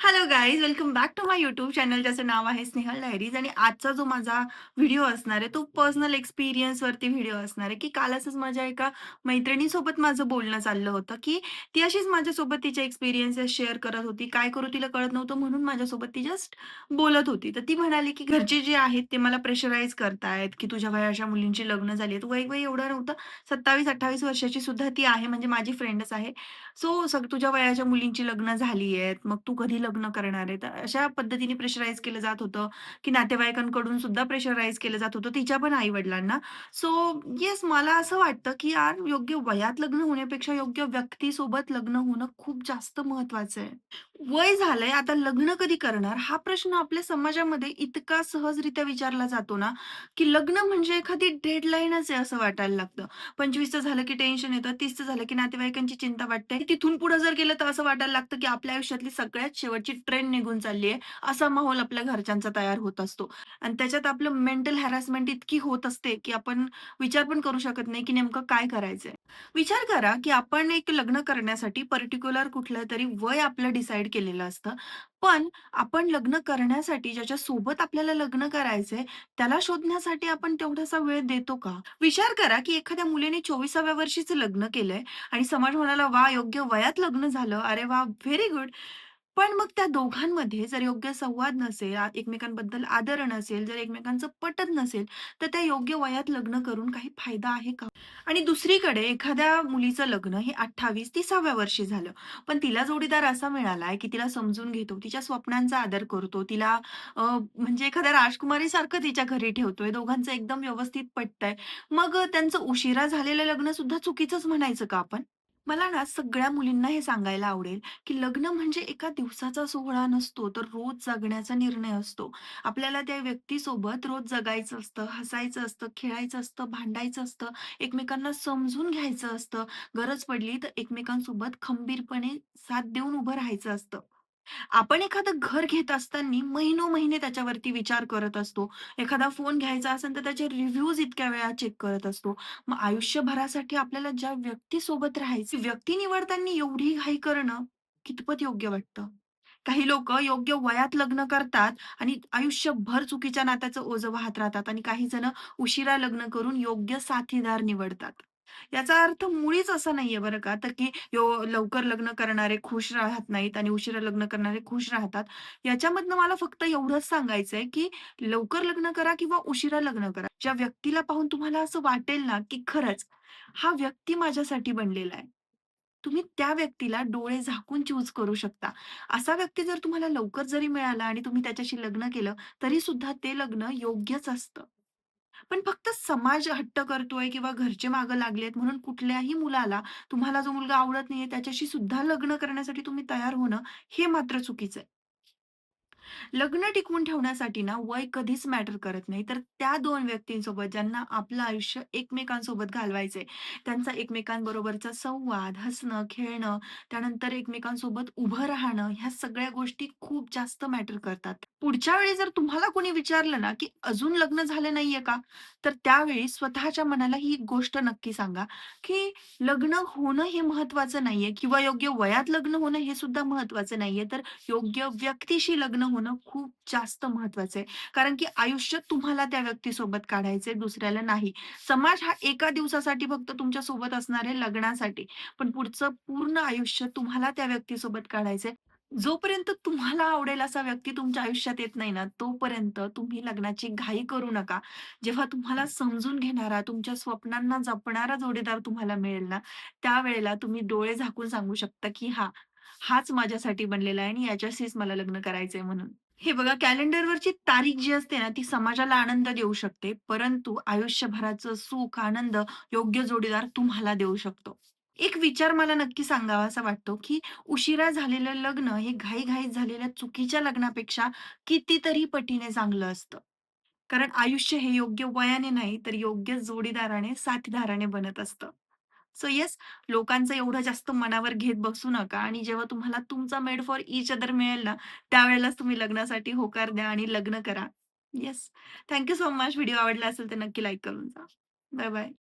Hello guys, welcome back to my YouTube channel ज्याचं नाव आहे स्नेहल डायरीज. आणि आजचा जो माझा व्हिडिओ असणार आहे तो पर्सनल एक्सपिरियन्सवरती व्हिडिओ असणार आहे, की काल असंच माझ्या एका मैत्रिणीसोबत माझं बोलणं चाललं होतं, की ती अशीच माझ्यासोबत तिचे एक्सपिरियन्सेस शेअर करत होती. काय करू तिला कळत नव्हतं म्हणून माझ्यासोबत ती जस्ट बोलत होती. तर ती म्हणाली, की घरचे जे आहेत ते मला प्रेशराईज करतायत, की तुझ्या वयाच्या मुलींची लग्न झाली आहेत. वय एवढं नव्हतं, 27-28 वर्षाची सुद्धा ती आहे, म्हणजे माझी फ्रेंडच आहे. सो तुझ्या वयाच्या मुलींची लग्न झाली आहेत, मग तू कधी लग्न करणार आहे? तर अशा पद्धतीने प्रेशराईज केलं जात होतं, की नातेवाईकांकडून सुद्धा प्रेशराईज केलं जात होतं तिच्या पण आई-वडिलांना. सो येस, मला असं वाटतं, की यार योग्य वयात लग्न होण्यापेक्षा योग्य व्यक्तीसोबत लग्न होणं खूप जास्त महत्त्वाचं आहे. वय झालंय, आता लग्न कधी करणार? हा प्रश्न आपल्या समाजामध्ये इतका सहजरित्या विचारला जातो ना, की लग्न म्हणजे एखादी डेडलाईनच आहे असं वाटायला लागतं. 25चं झालं की टेन्शन येतं, 30चं झालं की नातेवाईकांची चिंता वाटते. तिथून पुढे जर गेलं तर असं वाटायला लागतं, की आपल्या आयुष्यातली सगळ्यात शेवटची ट्रेन निघून चालली आहे, असा माहोल आपल्या घरच्यांचा तयार होत असतो. आणि त्याच्यात आपलं मेंटल हॅरासमेंट इतकी होत असते, की आपण विचार पण करू शकत नाही, की नेमकं काय करायचंय. विचार करा, की आपण एक लग्न करण्यासाठी पर्टिक्युलर कुठलंतरी वय आपलं डिसाईड केलेलं असतं. पण आपण लग्न करण्यासाठी ज्याच्यासोबत आपल्याला लग्न करायचंय, त्याला शोधण्यासाठी आपण तेवढासा वेळ देतो का? विचार करा, की एखाद्या मुलीने 24व्या वर्षीचं लग्न केलंय आणि समाज म्हणाला, "वाह! योग्य वयात लग्न झालं. अरे वाह! Very good." पण मग त्या दोघांमध्ये जर योग्य संवाद नसेल, एकमेकांबद्दल आदर नसेल, जर एकमेकांचं पटत नसेल, तर त्या योग्य वयात लग्न करून काही फायदा आहे का? आणि दुसरीकडे एखाद्या मुलीचं लग्न हे 28-30व्या वर्षी झालं. पण तिला जोडीदार असा मिळालाय, की तिला समजून घेतो, तिच्या स्वप्नांचा आदर करतो, तिला म्हणजे एखाद्या राजकुमारीसारखं तिच्या घरी ठेवतोय, दोघांचं एकदम व्यवस्थित पटतंय. मग त्यांचं उशिरा झालेलं लग्न सुद्धा चुकीचंच म्हणायचं का आपण? मला ना सगळ्या मुलींना हे सांगायला आवडेल, की लग्न म्हणजे एका दिवसाचा सोहळा नसतो, तर रोज जगण्याचा निर्णय असतो. आपल्याला त्या व्यक्तीसोबत रोज जगायचं असतं, हसायचं असतं, खेळायचं असतं, भांडायचं असतं, एकमेकांना समजून घ्यायचं असतं. गरज पडली तर एकमेकांसोबत खंबीरपणे साथ देऊन उभं राहायचं असतं. आपण एखादं घर घेत असताना महिनोन-महिने त्याच्यावरती विचार करत असतो. एखादा फोन घ्यायचा असेल तर त्याचे रिव्ह्यूज इतक्या वेळा चेक करत असतो. मग आयुष्यभरासाठी आपल्याला ज्या व्यक्तीसोबत राहायची व्यक्ती निवडताना एवढी घाई करणं कितपत योग्य वाटतं? काही लोकं योग्य वयात लग्न करतात आणि आयुष्यभर चुकीच्या नात्याचं ओझं वाहत राहतात आणि काही जण उशिरा लग्न करून योग्य साथीदार निवडतात. याचा अर्थ मुळीच असा नाहीये बरं का, तर की लवकर लग्न करणारे खुश राहत नाहीत आणि उशिरा लग्न करणारे खुश राहतात. याच्यामधनं मला फक्त एवढंच सांगायचंय, की लवकर लग्न करा किंवा उशिरा लग्न करा. ज्या व्यक्तीला पाहून तुम्हाला असं वाटेल ना, की खरंच हा व्यक्ती माझ्यासाठी बनलेला आहे. तुम्ही त्या व्यक्तीला डोळे झाकून चूज करू शकता. असा व्यक्ती जर तुम्हाला लवकर जरी मिळाला आणि तुम्ही त्याच्याशी लग्न केलं, तरी सुद्धा ते लग्न योग्यच असतं. पण फक्त समाज हट्ट करतोय किंवा घरचे मागे लागलेत म्हणून कुठल्याही मुलाला तुम्हाला जो मुलगा आवडत नाहीये त्याच्याशी सुद्धा लग्न करण्यासाठी तुम्ही तयार होणं, हे मात्र चुकीचं आहे. लग्न टिकवून ठेवण्यासाठी ना वय कधीच मॅटर करत नाही. तर त्या 2 व्यक्तींसोबत ज्यांना आपलं आयुष्य एकमेकांसोबत घालवायचंय, त्यांचा एकमेकांबरोबरचा संवाद, हसणं, खेळणं, त्यानंतर एकमेकांसोबत उभं राहणं, ह्या सगळ्या गोष्टी खूप जास्त मॅटर करतात. पुढच्या वेळी जर तुम्हाला कोणी विचारलं ना, की "अजून लग्न झालं नाहीये का?" तर त्यावेळी स्वतःच्या मनाला ही गोष्ट नक्की सांगा, की लग्न होणं हे महत्त्वाचं नाहीये किंवा योग्य वयात लग्न होणं हे सुद्धा महत्त्वाचं नाहीये. तर योग्य व्यक्तीशी लग्न होणं खूप जास्त महत्वाचं आहे. कारण की आयुष्य तुम्हाला त्या व्यक्तीसोबत काढायचंय, दुसऱ्याला नाही. समाज हा एका दिवसासाठी फक्त तुमच्या सोबत असणार आहे लग्नासाठी. पण पुढचं पूर्ण आयुष्य तुम्हाला त्या व्यक्तीसोबत काढायचंय. जोपर्यंत तुम्हाला आवडेल असा व्यक्ती तुमच्या आयुष्यात येत नाही ना, तोपर्यंत तुम्ही लग्नाची घाई करू नका. जेव्हा तुम्हाला समजून घेणारा, तुमच्या स्वप्नांना जपणारा जोडीदार तुम्हाला मिळेल ना, त्यावेळेला तुम्ही डोळे झाकून सांगू शकता, की हाच माझ्यासाठी बनलेला आहे आणि याच्याशीच मला लग्न करायचंय म्हणून. हे बघा, कॅलेंडरवरची तारीख जी असते ना, ती समाजाला आनंद देऊ शकते, परंतु आयुष्यभराचं सुख, आनंद योग्य जोडीदार तुम्हाला देऊ शकतो. एक विचार मला नक्की सांगावासा वाटतो, की उशिरा झालेलं लग्न हे घाईघाईत झालेल्या चुकीच्या लग्नापेक्षा कितीतरी पटीने चांगलं असतं. कारण आयुष्य हे योग्य वयाने नाही, तर योग्य जोडीदाराने, साथीदाराने बनत असतं. सो येस, लोकांचं एवढं जास्त मनावर घेत बसू नका आणि जेव्हा तुम्हाला तुमचा मेड फॉर ईच अदर मिळेल ना, त्यावेळेलाच तुम्ही लग्नासाठी होकार द्या आणि लग्न करा. Yes. Thank so much. Video आवडला असेल तर नक्की लाईक करून जा. Bye bye.